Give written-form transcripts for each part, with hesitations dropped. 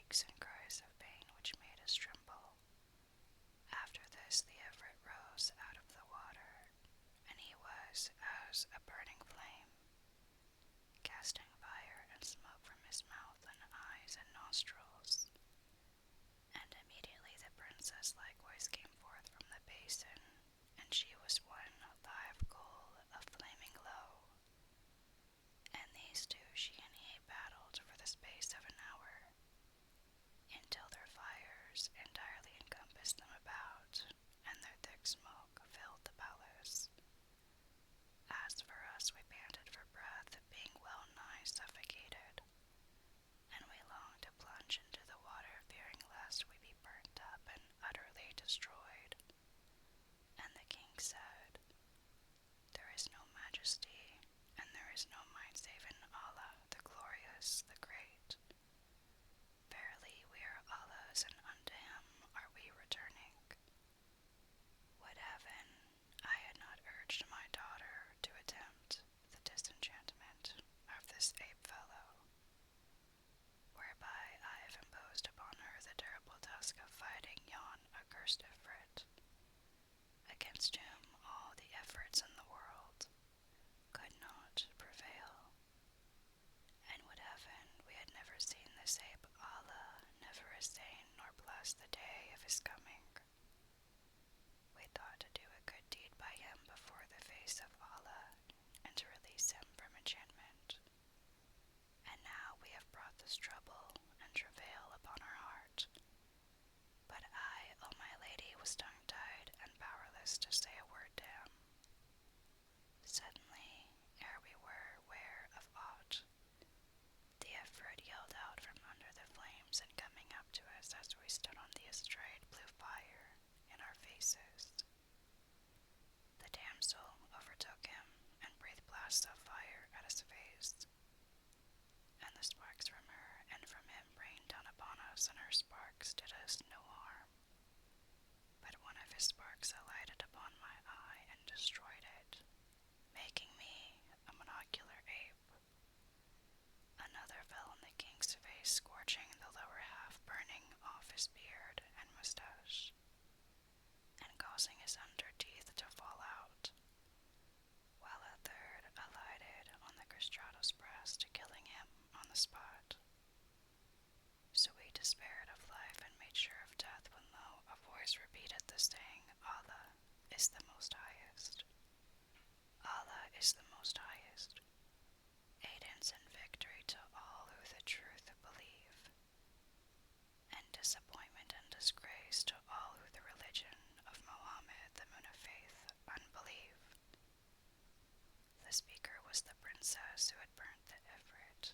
shrieks and cries of pain which made us tremble. After this the Everett rose out of the water, and he was as a burning flame, casting fire and smoke from his mouth and eyes and nostrils. And immediately the princess likewise came forth from the basin, and she was one live coal of flaming low. And these two she and he battled for the space of an hour, until their fires entirely encompassed them about, and their thick smoke filled the palace. As for us, we panted for breath, being well nigh suffocated, and we longed to plunge into the water, fearing lest we be burnt up and utterly destroyed. And the king said, There is no majesty, and there is no might save in Allah, the glorious, the great. Verily, we are Allah's, and unto him are we returning. Would heaven I had not urged my daughter to attempt the disenchantment of this ape fellow, whereby I have imposed upon her the terrible task of fighting yon accursed Ifrit, against whom all the efforts in the world could not prevail. And would heaven we had never seen this ape, Allah never assay nor bless the day of his coming. We thought to do a good deed by him before the face of Allah, and to release him from enchantment. And now we have brought this trouble and travail upon our heart. But I, O my lady, was tongue-tied and powerless to say a word to him. Suddenly, ere we were ware of aught, the Ifrit yelled out from under the flames, and coming up to us as we stood on the estrade, blew fire in our faces. The damsel overtook him, and breathed blasts of fire at his face, and the sparks from her and from him rained down upon us, and her sparks did us no harm. But one of his sparks alighted upon my eye and destroyed it, making me a monocular ape. Another fell on the king's face, scorching the lower half, burning off his beard and mustache, and causing his under teeth to fall out, while a third alighted on the Cristrado's breast, killing him on the spot. So we despaired of life and made sure of death, when lo, a voice repeated the saying, Allah is the most highest. Allah is the most highest. Aidance and victory to all who the truth believe, and disappointment and disgrace to all who the religion of Mohammed, the moon of faith, unbelieve. The speaker was the princess who had burnt the Ifrit,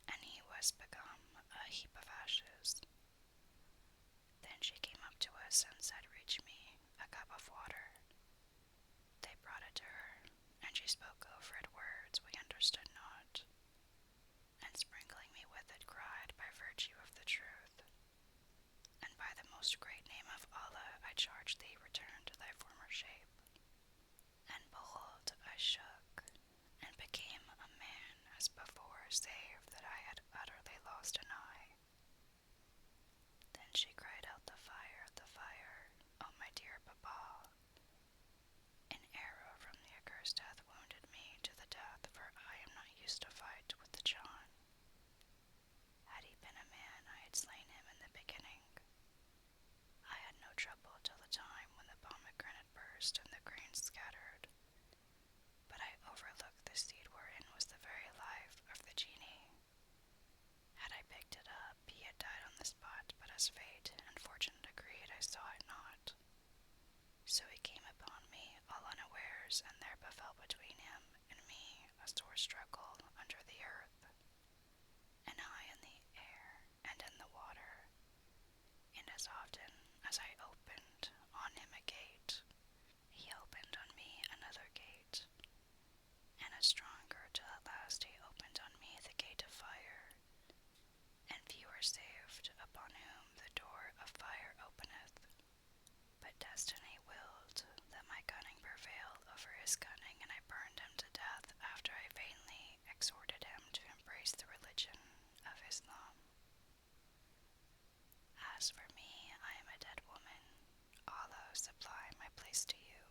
and he was become a heap of ashes. Then she came up to us and said, Reach me a cup of water. They brought it to her, and she spoke over it words we understood not, and sprinkling me with it, cried, By virtue of the truth, and by the most great name of Allah, I charge thee, return to thy former shape. And behold, I shook, and became a man as before, save that I had utterly lost an eye. Then she cried out, the fire, O my dear papa. An arrow from the accursed death wounded me to the death, for I am not used to fight with the John. Had he been a man, I had slain him in the beginning. I had no trouble till the time when the pomegranate burst and the grains scattered, but I overlooked the seed wherein was the very life of the genie. Had I picked it up, he had died on the spot, but as fate and fortune decreed, I saw it not. So he came upon me all unawares, and there befell between him and me a sore struggle under the earth, and high in the air and in the water. And as often as I opened on him a gate, he opened on me another gate, and a stronger, till at last he opened on me the gate of fire. And few are saved upon whom the door of fire openeth. But destiny willed that my cunning prevailed over his cunning, and I burned him to death after I vainly exhorted him to embrace the religion of Islam. As for me, I am a dead woman. Allah supply my place to you.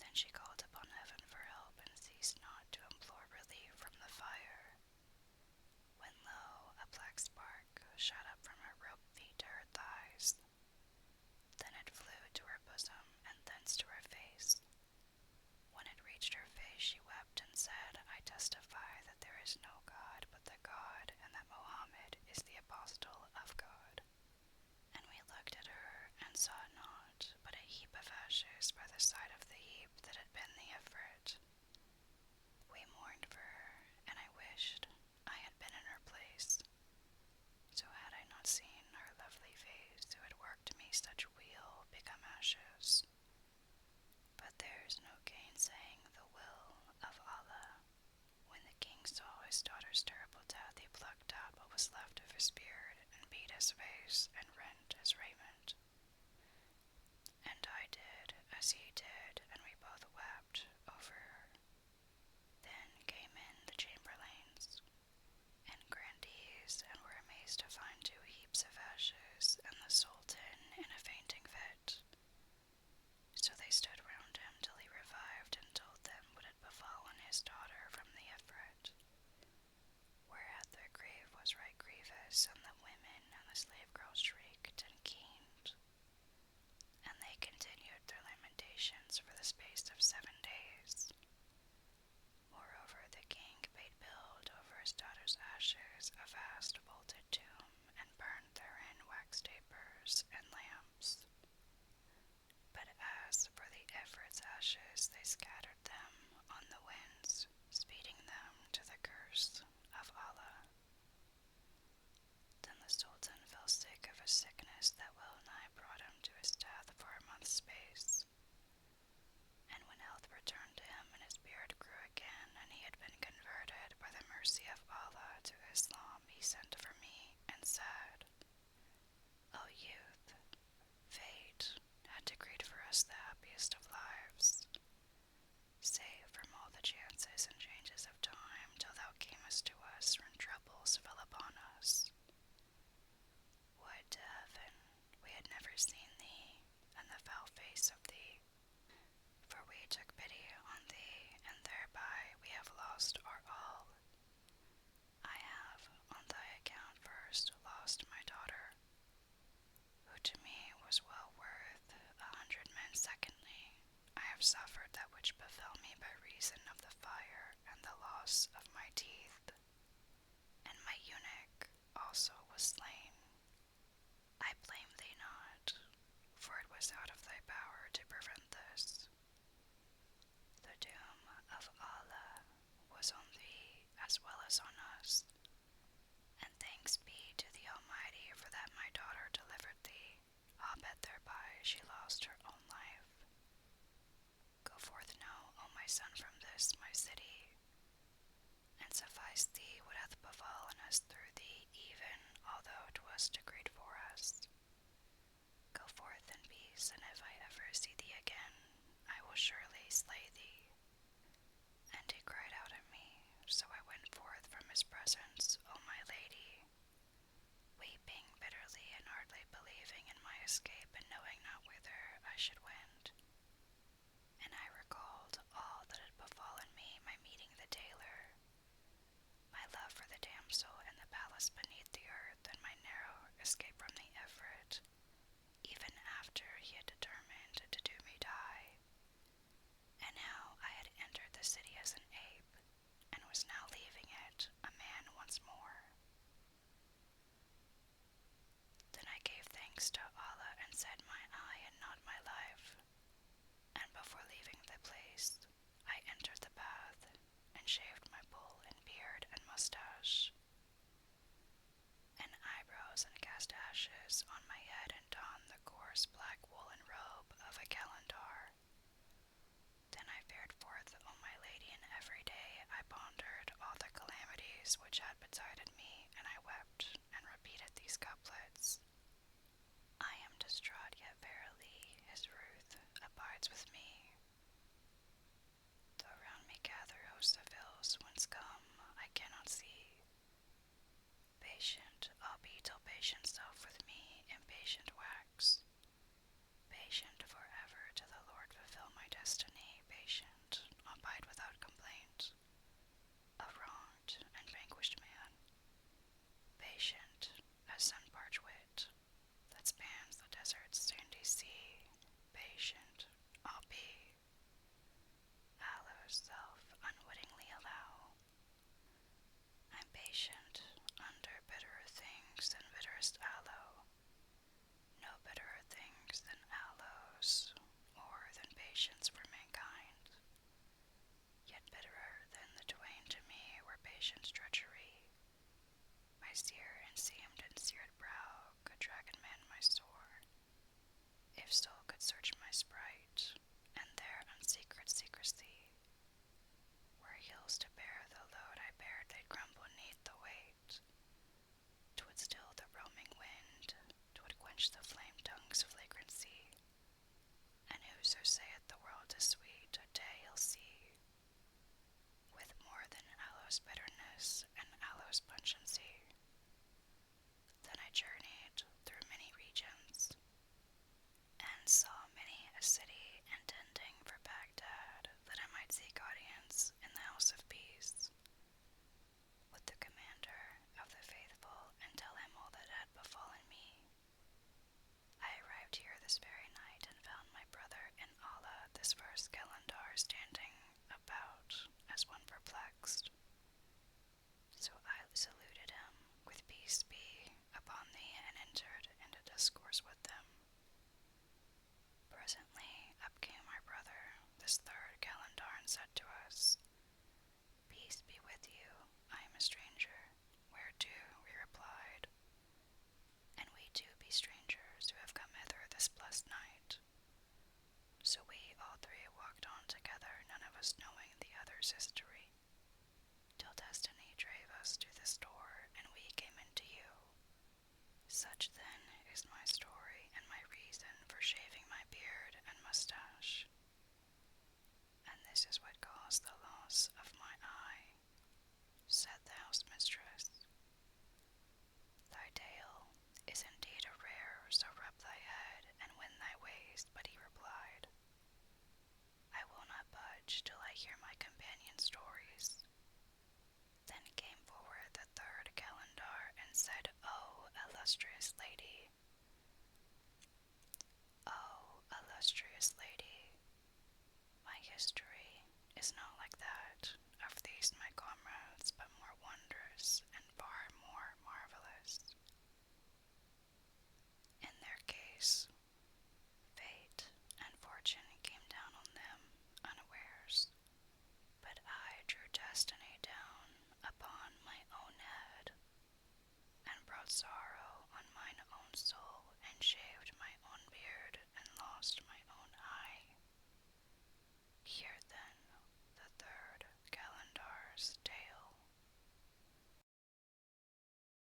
Then she called upon heaven for help and ceased not to implore relief from the fire. When lo, a black spark shot up from her rope feet to her thighs. Then it flew to her bosom and thence to her face. When it reached her face, she wept and said, I testify that there is no God but the God, and that Mohammed is the apostle of God. And we looked at her and saw naught but a heap of ashes by the side of the heap that had been the Ifrit. We mourned for her, and I wished I had been in her place. So had I not seen her lovely face, who had worked me such weal, become ashes. But there's no gainsaying the will of Allah. When the king saw his daughter's terrible death, he plucked out what was left of his beard, and beat his face, and rent his raiment. And I did as he did, and we both wept over her. Then came in the chamberlains and grandees, and were amazed to find 2 heaps of ashes, and the sultan in a fainting fit. So they stood round him till he revived, and told them what had befallen his daughter from the Ifrit. Whereat their grief was right grievous, and the women and the slave girls shrieked and keened. And they continued their lamentations for the space of 7 days. Moreover, the king bade build over his daughter's ashes a vast vaulted tomb, and burned therein wax tapers and lamps. But as for the Ifrit's ashes, they scattered them on the winds, speeding them to the curse of Allah. Then the sultan fell sick of a sickness that well nigh brought him to his death for a month's space. And when health returned to him and his beard grew again, and he had been converted by the mercy of Allah to Islam, he sent for me and said, O youth, fate had decreed for us the happiest of lives, save from all the chances and changes of time, till thou camest to us when troubles fell upon us. Would to heaven we had never seen thee, and the foul face of thee, for we took pity on thee, and thereby we have lost our all. I have, on thy account first, lost my daughter, who to me was well worth 100 men. Secondly, I have suffered that which befell me by reason of the fire and the loss of my teeth, and my eunuch also was slain. I blame thee not, for it was out of thy power to prevent this. The doom of Allah was on thee as well as on us, and thanks be to the Almighty for that my daughter delivered thee, albeit thereby she lost her own life. Go forth now, O my son, from this my city, and suffice thee what hath befallen us through thee, even although 'twas decreed for us. Go forth in peace, and if I ever see thee again, I will surely slay thee. And he cried out at me, so I went forth from his presence, O my lady, weeping bitterly and hardly believing in my escape, and knowing not whither I should wend. And I recalled all that had befallen me, my meeting the tailor, my love for the damsel in the palace beneath the earth, and my narrow escape from the Ifrit, even after he had determined to do me die, and how I had entered the city as an ape, and was now leaving it a man once more. Then I gave thanks to Allah and said, my eye and not my life. And before leaving the place, I entered the bath and shaved my bull and beard and mustache and eyebrows, and cast ashes on my head, and donned the coarse black woolen robe of a calendar. Then I fared forth, O my lady, and every day I pondered all the calamities which had betided me, and I wept and repeated these couplets. I am distraught, yet verily his ruth abides with me. Though round me gather hosts of ills, whence come I cannot see. Patient I'll be till patience self my sear and seamed and seared brow, could dragon man my sore, if soul could search my sprite, and there unsecret secrecy, were heels to bear the load I bared, they'd crumble neath the weight. 'Twould still the roaming wind, 'twould quench the flame tongue's flagrancy, and whoso saith the world is sweet, a day he'll see, with more than aloes bitterness and aloes pungency. Then I journeyed through many regions, and saw many a city, intending for Baghdad, that I might seek audience in the house of peace, with the commander of the faithful, and tell him all that had befallen me. I arrived here this very night, and found my brother in Allah, this first Kalandar, standing about as one perplexed. So I saluted him, with peace be upon thee, and entered into discourse with them. Presently up came my brother, this third